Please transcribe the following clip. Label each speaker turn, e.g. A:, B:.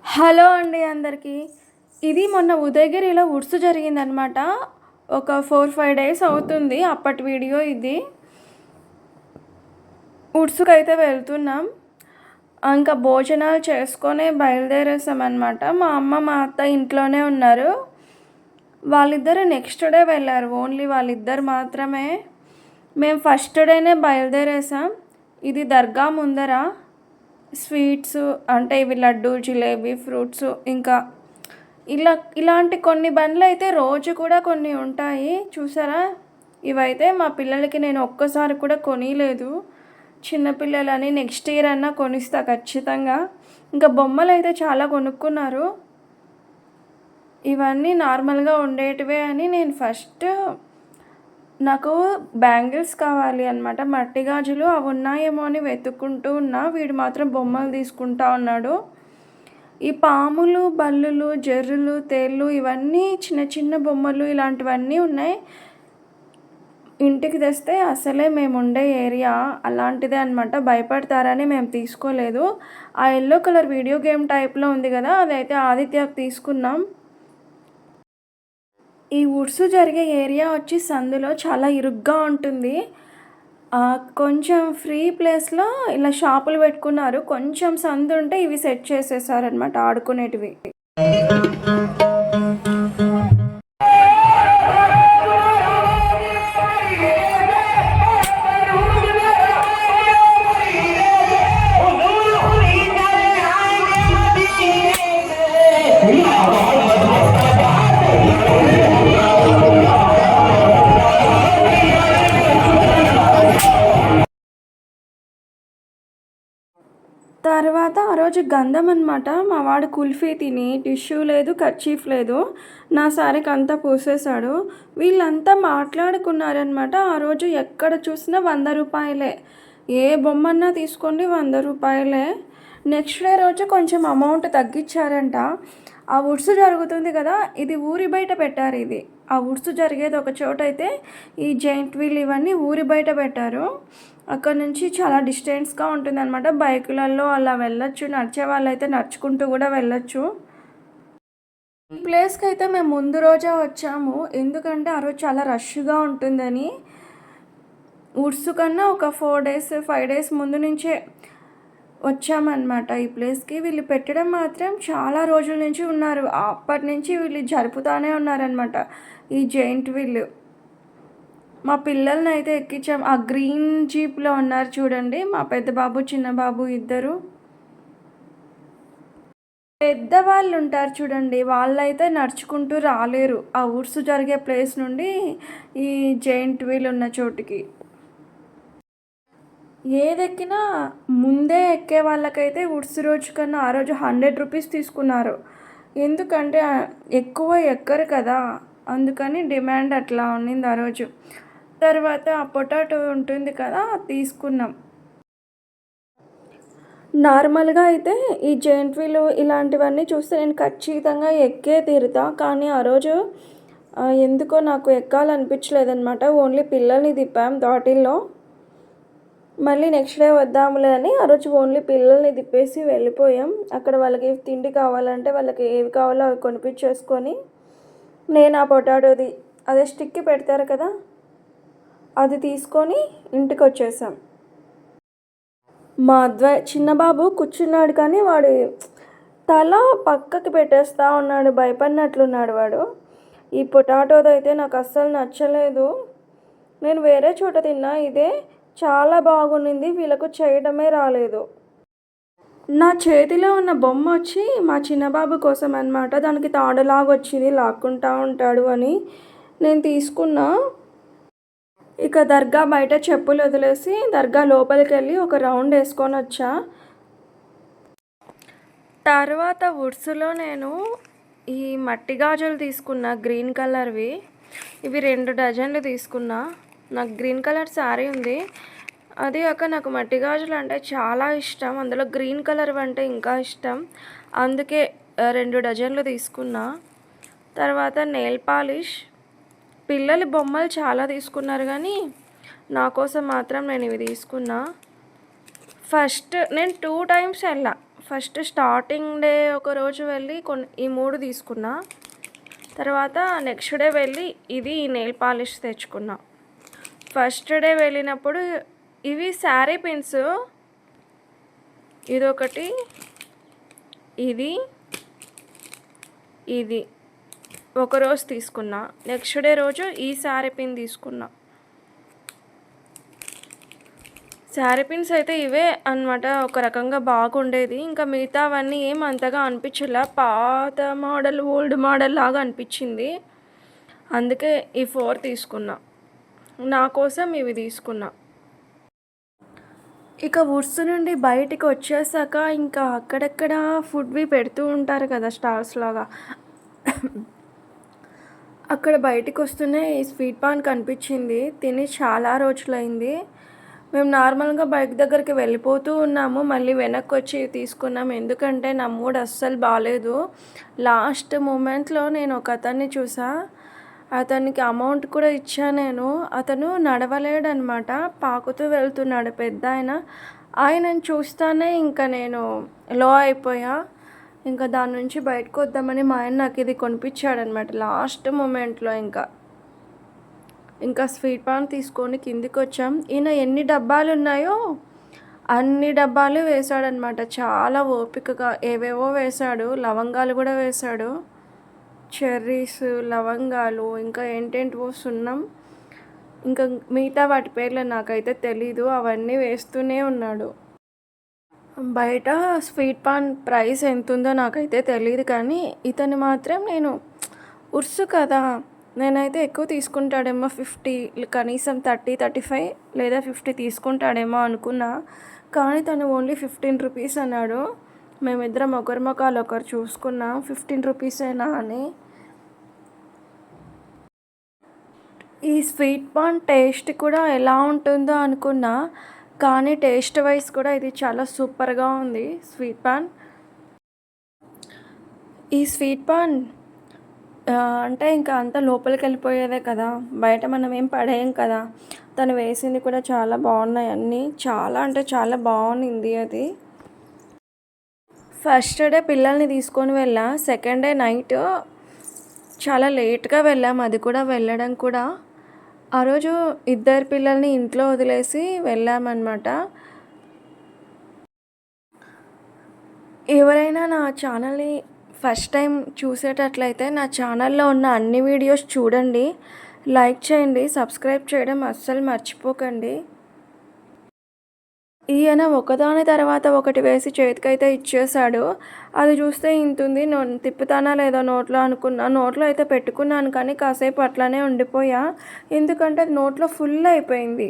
A: Hello అండి అందరికీ. ఇది మొన్న ఉదయగిరిలో ఉర్సు జరిగిందనమాట. ఒక 4-5 డేస్ అవుతుంది అప్పటి వీడియో ఇది. ఉర్సుకైతే వెళ్తున్నాం. ఇంకా భోజనాలు చేసుకొని బయలుదేరేసామన్నమాట. మా అమ్మ మా అత్త ఇంట్లోనే ఉన్నారు. వాళ్ళిద్దరు నెక్స్ట్ డే వెళ్ళారు. ఓన్లీ వాళ్ళిద్దరు మాత్రమే. మేము ఫస్ట్ డేనే బయలుదేరేసాం. ఇది దర్గా ముందర స్వీట్స్ అంటే ఇవి లడ్డు, జిలేబీ, ఫ్రూట్స్ ఇంకా ఇలాంటి కొన్ని బండ్లు అయితే రోజు కూడా కొన్ని ఉంటాయి చూసారా. ఇవైతే మా పిల్లలకి నేను ఒక్కసారి కూడా కొనిలేదు. చిన్నపిల్లలని నెక్స్ట్ ఇయర్ అన్నా కొనిస్తా ఖచ్చితంగా. ఇంకా బొమ్మలు అయితే చాలా కొనుక్కున్నారు. ఇవన్నీ నార్మల్గా ఉండేటివే అని నేను ఫస్ట్ నాకు బ్యాంగిల్స్ కావాలి అనమాట. మట్టి గాజులు అవి ఉన్నాయేమో అని వెతుక్కుంటూ ఉన్నా. వీడు మాత్రం బొమ్మలు తీసుకుంటా ఉన్నాడు. ఈ పాములు, బల్లులు, జర్రులు, తేళ్ళు ఇవన్నీ చిన్న చిన్న బొమ్మలు ఇలాంటివన్నీ ఉన్నాయి. ఇంటికి తెస్తే అసలే మేము ఉండే ఏరియా అలాంటిదే అనమాట. భయపడతారని మేము తీసుకోలేదు. ఆ ఎల్లో కలర్ వీడియో గేమ్ టైప్లో ఉంది కదా, అదైతే ఆదిత్యకు తీసుకున్నాం. ఈ ఉర్సు జరిగే ఏరియా వచ్చి సందులో చాలా ఇరుగ్గా ఉంటుంది. కొంచెం ఫ్రీ ప్లేస్లో ఇలా షాపులు పెట్టుకున్నారు. కొంచెం సందు ఉంటే ఇవి సెట్ చేసేసారనమాట ఆడుకునేటివి. తర్వాత ఆ రోజు గంధం అనమాట. మా వాడు కుల్ఫీ తిని టిష్యూ లేదు, కర్చీఫ్ లేదు, నా సారీకి అంతా పూసేశాడు. వీళ్ళంతా మాట్లాడుకున్నారనమాట. ఆ రోజు ఎక్కడ చూసినా 100 రూపాయలే. ఏ బొమ్మన్నా తీసుకోండి 100 రూపాయలే. నెక్స్ట్ డే రోజు కొంచెం అమౌంట్ తగ్గించారంట. ఆ ఉర్సు జరుగుతుంది కదా, ఇది ఊరి బయట పెట్టారు. ఇది ఆ ఉర్సు జరిగేది ఒక చోట అయితే ఈ జైంట్ వీల్ ఇవన్నీ ఊరి బయట పెట్టారు. అక్కడ నుంచి చాలా డిస్టెన్స్గా ఉంటుందన్నమాట. బైకులలో అలా వెళ్ళొచ్చు, నడిచే వాళ్ళైతే నడుచుకుంటూ కూడా వెళ్ళొచ్చు. ఈ ప్లేస్కి అయితే మేము ముందు రోజే వచ్చాము, ఎందుకంటే ఆ రోజు చాలా రష్గా ఉంటుందని. ఉర్సు కన్నా ఒక 4-5 డేస్ ముందు నుంచే వచ్చామన్నమాట ఈ ప్లేస్కి. వీళ్ళు పెట్టడం మాత్రం చాలా రోజుల నుంచి ఉన్నారు. అప్పటి నుంచి వీళ్ళు జరుపుతానే ఉన్నారనమాట ఈ జైంట్ వీల్. మా పిల్లల్ని అయితే ఎక్కించాం. ఆ గ్రీన్ జీప్లో ఉన్నారు చూడండి, మా పెద్ద బాబు, చిన్న బాబు ఇద్దరు. పెద్దవాళ్ళు ఉంటారు చూడండి, వాళ్ళైతే నడుచుకుంటూ రాలేరు ఆ ఉర్సు జరిగే ప్లేస్ నుండి ఈ జైంట్ వీల్ ఉన్న చోటుకి. ఏదెక్కినా ముందే ఎక్కే వాళ్ళకైతే ఉర్సు రోజు కన్నా ఆ రోజు 100 రూపీస్ తీసుకున్నారు. ఎందుకంటే ఎక్కువ ఎక్కరు కదా, అందుకని డిమాండ్ అట్లా ఉన్నింది ఆ రోజు. తర్వాత ఆ పొటాటో ఉంటుంది కదా, తీసుకున్నాం. నార్మల్గా అయితే ఈ జైంట్ వీల్ ఇలాంటివన్నీ చూస్తే నేను ఖచ్చితంగా ఎక్కే తీరుతా. కానీ ఆ రోజు ఎందుకో నాకు ఎక్కాలనిపించలేదన్నమాట. ఓన్లీ పిల్లల్ని తిప్పాం థాటిల్లో. మళ్ళీ నెక్స్ట్ డే వద్దాములే అని ఆ రోజు ఓన్లీ పిల్లల్ని తిప్పేసి వెళ్ళిపోయాం. అక్కడ వాళ్ళకి తిండి కావాలంటే వాళ్ళకి ఏవి కావాలో అవి కొనిపించేసుకొని నేను ఆ పొటాటోది అదే స్టిక్కి పెడతారు కదా, అది తీసుకొని ఇంటికి వచ్చేసాం. మా చిన్న బాబు కూర్చున్నాడు కానీ వాడు తల పక్కకి పెట్టేస్తూ ఉన్నాడు, భయపడినట్లున్నాడు వాడు. ఈ పొటాటోది అయితే నాకు అస్సలు నచ్చలేదు. నేను వేరే చోట తిన్నా, ఇదే చాలా బాగుండింది. వీళ్ళకు చేయడమే రాలేదు. నా చేతిలో ఉన్న బొమ్మ వచ్చి మా చిన్నబాబు కోసం అనమాట. దానికి తాడులాగా వచ్చింది, లాక్కుంటా ఉంటాడు అని నేను తీసుకున్నా. ఇక దర్గా బయట చెప్పులు వదిలేసి దర్గా లోపలికి వెళ్ళి ఒక రౌండ్ వేసుకొని వచ్చా. తర్వాత ఉర్సులో నేను ఈ మట్టి గాజులు తీసుకున్నా, గ్రీన్ కలర్వి. ఇవి 2 డజన్లు తీసుకున్నా. నాకు గ్రీన్ కలర్ శారీ ఉంది, అది కాక నాకు మట్టి గాజులు అంటే చాలా ఇష్టం. అందులో గ్రీన్ కలర్ అంటే ఇంకా ఇష్టం, అందుకే 2 డజన్లు తీసుకున్నా. తర్వాత నెయిల్ పాలిష్. పిల్లల బొమ్మలు చాలా తీసుకున్నారు కానీ నా కోసం మాత్రం నేను ఇవి తీసుకున్నా. ఫస్ట్ నేను 2 టైమ్స్ వెళ్ళా. ఫస్ట్ స్టార్టింగ్ డే ఒకరోజు వెళ్ళి ఈ 3 తీసుకున్నా. తర్వాత నెక్స్ట్ డే వెళ్ళి ఇది నెయిల్ పాలిష్ తెచ్చుకున్నా. ఫస్ట్ డే వెళ్ళినప్పుడు ఇవి శారీ పిన్స్, ఇదొకటి, ఇది ఒకరోజు తీసుకున్నా. నెక్స్ట్ డే రోజు ఈ శారీ పిన్ తీసుకున్నా. శారీ పిన్స్ అయితే ఇవే అనమాట, ఒక రకంగా బాగుండేది. ఇంకా మిగతావన్నీ ఏం అంతగా అనిపించలే, పాత మోడల్ ఓల్డ్ మోడల్ లాగా అనిపించింది. అందుకే ఈ 4 తీసుకున్నా. నా కోసం ఇవి తీసుకున్నా. ఇక వుడ్స్ నుండి బయటికి వచ్చేసాక ఇంకా అక్కడక్కడ ఫుడ్వి పెడుతూ ఉంటారు కదా స్టాల్స్ లాగా. అక్కడ బయటికి వస్తూనే ఈ స్వీట్ పాన్ కనిపించింది. తిని చాలా రోజులైంది. మేము నార్మల్గా బైక్ దగ్గరికి వెళ్ళిపోతూ ఉన్నాము, మళ్ళీ వెనక్కి వచ్చి తీసుకున్నాం. ఎందుకంటే నా మూడ్ అస్సలు బాగాలేదు. లాస్ట్ మూమెంట్లో నేను ఒక అతన్ని చూసా, అతనికి అమౌంట్ కూడా ఇచ్చా నేను. అతను నడవలేడనమాట, పాకుతూ వెళ్తున్నాడు పెద్దాయన. ఆయనను చూస్తానే ఇంకా నేను లో అయిపోయా. ఇంకా దాని నుంచి బయటకు వద్దామని మా ఆయన నాకు ఇది కొనిపించాడనమాట లాస్ట్ మూమెంట్లో. ఇంకా స్వీట్ పాన్ తీసుకొని కిందికి వచ్చాం. ఈయన ఎన్ని డబ్బాలు ఉన్నాయో అన్ని డబ్బాలు వేశాడనమాట, చాలా ఓపికగా. ఏవేవో వేశాడు, లవంగాలు కూడా వేశాడు, చెర్రీస్, లవంగాలు, ఇంకా ఏంటేంటివో సున్నం, ఇంకా మిగతా వాటి పేర్లు నాకైతే తెలీదు. అవన్నీ వేస్తూనే ఉన్నాడు. బయట స్వీట్ పాన్ ప్రైస్ ఎంత ఉందో నాకైతే తెలియదు, కానీ ఇతను మాత్రం నేను ఉర్సు కదా, నేనైతే ఎక్కువ తీసుకుంటాడేమో 50, కనీసం 30, 35 లేదా 50 తీసుకుంటాడేమో అనుకున్నా. కానీ తను ఓన్లీ 15 రూపీస్ అన్నాడు. మేమిద్దరం ఒకరి ముఖాలు ఒకరు చూసుకున్నాం, 15 రూపీసేనా అని. ఈ స్వీట్ పాన్ టేస్ట్ కూడా ఎలా ఉంటుందో అనుకున్నా, కానీ టేస్ట్ వైజ్ కూడా ఇది చాలా సూపర్గా ఉంది స్వీట్ పాన్. ఈ స్వీట్ పాన్ అంటే ఇంకా అంత లోపలికి వెళ్ళిపోయేదే కదా, బయట మనం ఏం పడేయం కదా. తను వేసింది కూడా చాలా బాగున్నాయి అన్నీ, చాలా అంటే చాలా బాగుంది అది. ఫస్ట్ డే పిల్లల్ని తీసుకొని వెళ్ళా, సెకండ్ డే నైట్ చాలా లేట్గా వెళ్ళాం. అది కూడా వెళ్ళడం కూడా ఆ రోజు 2 పిల్లల్ని ఇంట్లో వదిలేసి వెళ్ళామన్నమాట. ఎవరైనా నా ఛానల్ని ఫస్ట్ టైం చూసేటట్లయితే నా ఛానల్లో ఉన్న అన్ని వీడియోస్ చూడండి, లైక్ చేయండి, సబ్స్క్రైబ్ చేయడం అస్సలు మర్చిపోకండి. ఈయన ఒకదాని తర్వాత ఒకటి వేసి చేతికైతే ఇచ్చేశాడు. అది చూస్తే ఇంతుంది, తిప్పుతానా లేదా నోట్లో అనుకున్నా. నోట్లో అయితే పెట్టుకున్నాను, కానీ కాసేపు అట్లానే ఉండిపోయా, ఎందుకంటే అది నోట్లో ఫుల్ అయిపోయింది.